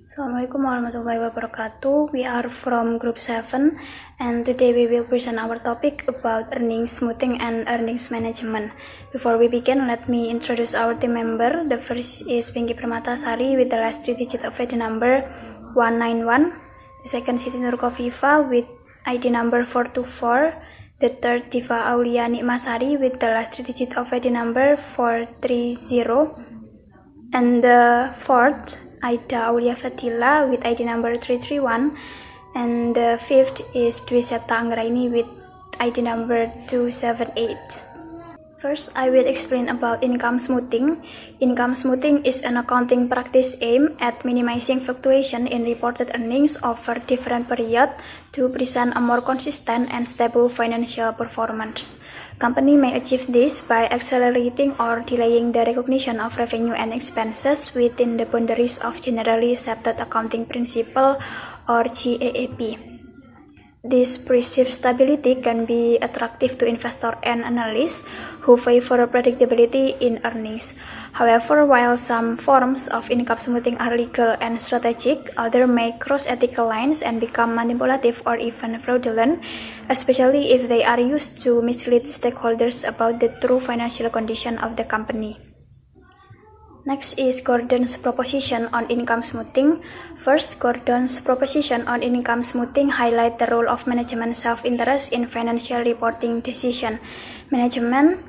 Assalamualaikum warahmatullahi wabarakatuh. We are from Group 7 and today we will present our topic about earnings smoothing and earnings management. Before we begin, let me introduce our team member. The first is Pinky Permatasari with the last 3 digit of ID number 191. The second Siti Nur Kofifa with ID number 424. The third Diva Aulia Nikmasari with the last 3 digit of ID number 430. And the fourth Aida Aulia Fatila with ID number 331, and the fifth is Dwi Septa Anggraini with ID number 278. First, I will explain about income smoothing. Income smoothing is an accounting practice aimed at minimizing fluctuation in reported earnings over different periods to present a more consistent and stable financial performance. Company may achieve this by accelerating or delaying the recognition of revenue and expenses within the boundaries of Generally Accepted Accounting Principle or GAAP. This perceived stability can be attractive to investors and analysts who favor predictability in earnings. However, while some forms of income smoothing are legal and strategic, others may cross ethical lines and become manipulative or even fraudulent, especially if they are used to mislead stakeholders about the true financial condition of the company. Next is Gordon's proposition on income smoothing. First, Gordon's proposition on income smoothing highlights the role of management self-interest in financial reporting decision. Management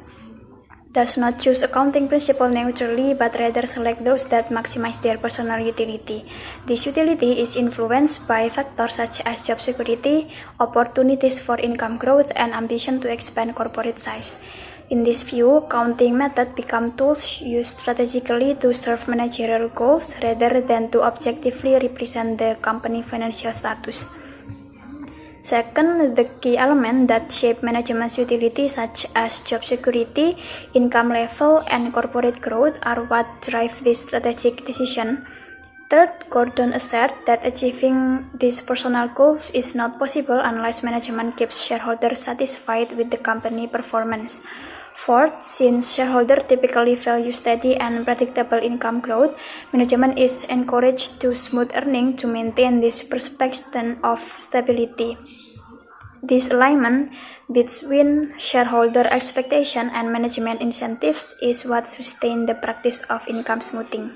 does not choose accounting principle neutrally, but rather select those that maximize their personal utility. This utility is influenced by factors such as job security, opportunities for income growth, and ambition to expand corporate size. In this view, accounting methods become tools used strategically to serve managerial goals rather than to objectively represent the company financial status. Second, the key elements that shape management's utility, such as job security, income level, and corporate growth, are what drive this strategic decision. Third, Gordon asserts that achieving these personal goals is not possible unless management keeps shareholders satisfied with the company performance. Fourth, since shareholders typically value steady and predictable income growth, management is encouraged to smooth earnings to maintain this perception of stability. This alignment between shareholder expectation and management incentives is what sustains the practice of income smoothing.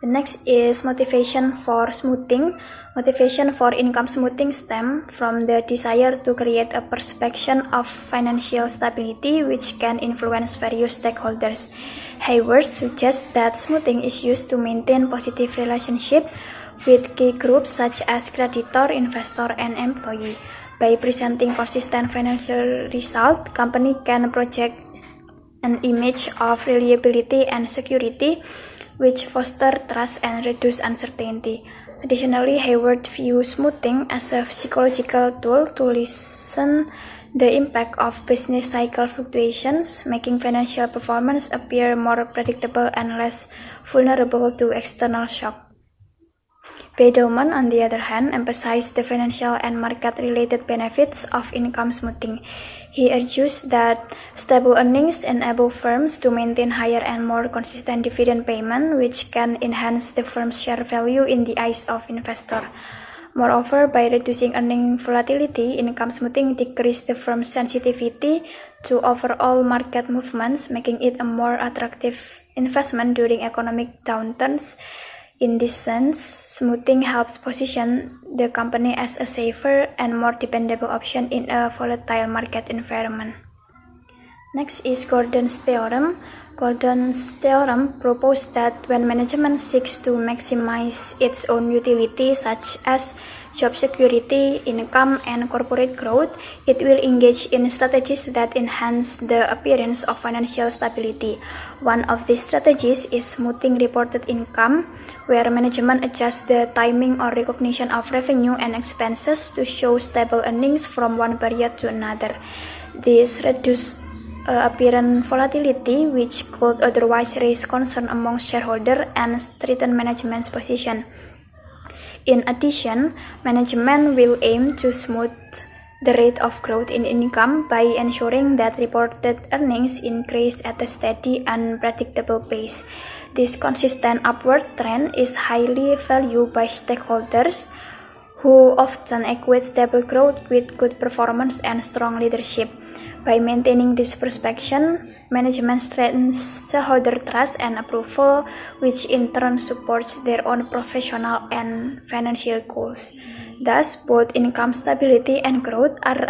The next is motivation for smoothing. Motivation for income smoothing stems from the desire to create a perception of financial stability which can influence various stakeholders. Hayward suggests that smoothing is used to maintain positive relationships with key groups such as creditor, investor, and employee. By presenting consistent financial results, company can project an image of reliability and security, which foster trust and reduce uncertainty. Additionally, Hayward views smoothing as a psychological tool to lessen the impact of business cycle fluctuations, making financial performance appear more predictable and less vulnerable to external shock. Bedelman, on the other hand, emphasized the financial and market-related benefits of income smoothing. He argues that stable earnings enable firms to maintain higher and more consistent dividend payment, which can enhance the firm's share value in the eyes of investors. Moreover, by reducing earning volatility, income smoothing decreases the firm's sensitivity to overall market movements, making it a more attractive investment during economic downturns. In this sense, smoothing helps position the company as a safer and more dependable option in a volatile market environment. Next is Gordon's theorem. Gordon's theorem proposed that when management seeks to maximize its own utility, such as job security, income, and corporate growth, it will engage in strategies that enhance the appearance of financial stability. One of these strategies is smoothing reported income, where management adjusts the timing or recognition of revenue and expenses to show stable earnings from one period to another. This reduces apparent volatility, which could otherwise raise concern among shareholders and strengthen management's position. In addition, management will aim to smooth the rate of growth in income by ensuring that reported earnings increase at a steady and predictable pace. This consistent upward trend is highly valued by stakeholders who often equate stable growth with good performance and strong leadership. By maintaining this perception, management strengthens shareholder trust and approval, which in turn supports their own professional and financial goals. Thus, both income stability and growth are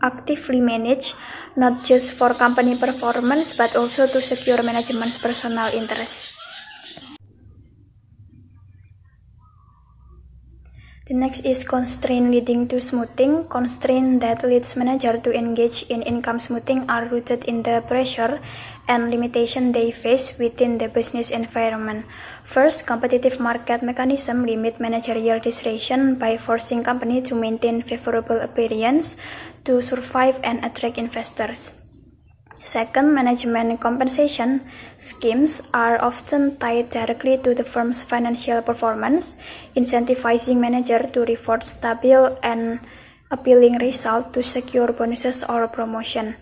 actively managed, not just for company performance, but also to secure management's personal interests. The next is constraint leading to smoothing. Constraints that leads manager to engage in income smoothing are rooted in the pressure and limitation they face within the business environment. First, competitive market mechanism limit managerial discretion by forcing company to maintain favorable appearance to survive and attract investors. Second, management compensation schemes are often tied directly to the firm's financial performance, incentivizing managers to reward stable and appealing results to secure bonuses or promotion.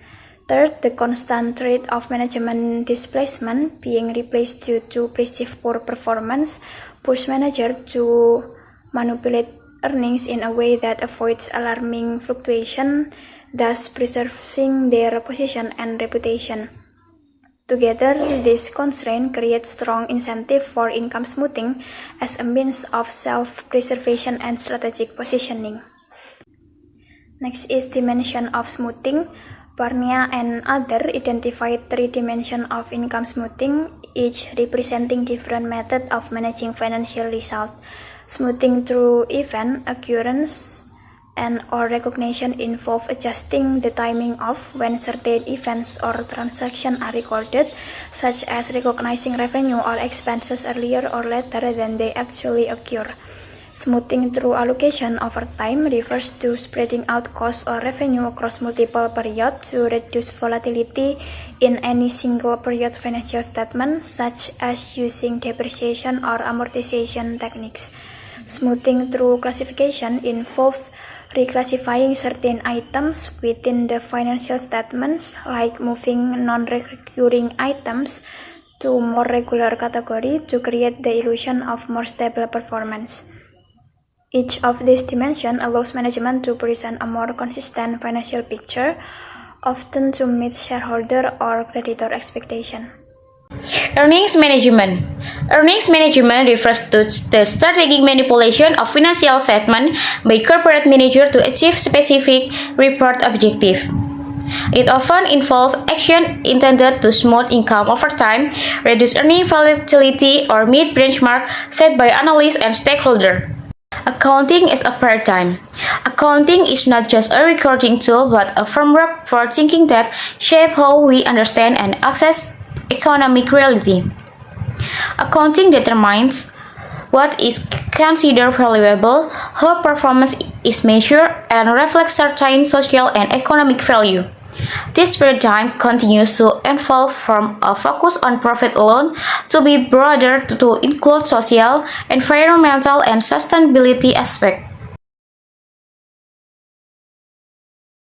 Third, the constant threat of management displacement, being replaced due to perceived poor performance, push managers to manipulate earnings in a way that avoids alarming fluctuation, thus preserving their position and reputation. Together, this constraint creates strong incentive for income smoothing as a means of self-preservation and strategic positioning. Next is dimension of smoothing. Barnia and others identified 3 dimensions of income smoothing, each representing different methods of managing financial results. Smoothing through event occurrence and or recognition involve adjusting the timing of when certain events or transactions are recorded, such as recognizing revenue or expenses earlier or later than they actually occur. Smoothing through allocation over time refers to spreading out costs or revenue across multiple periods to reduce volatility in any single period financial statement, such as using depreciation or amortization techniques. Smoothing through classification involves reclassifying certain items within the financial statements, like moving non-recurring items to more regular category to create the illusion of more stable performance. Each of these dimensions allows management to present a more consistent financial picture, often to meet shareholder or creditor expectation. Earnings management. Earnings management refers to the strategic manipulation of financial statements by corporate managers to achieve specific report objectives. It often involves action intended to smooth income over time, reduce earning volatility, or meet benchmarks set by analysts and stakeholders. Accounting is a paradigm. Accounting is not just a recording tool but a framework for thinking that shapes how we understand and access economic reality. Accounting determines what is considered valuable, how performance is measured, and reflects certain social and economic value. This paradigm continues to evolve from a focus on profit alone to be broader to include social, environmental, and sustainability aspects.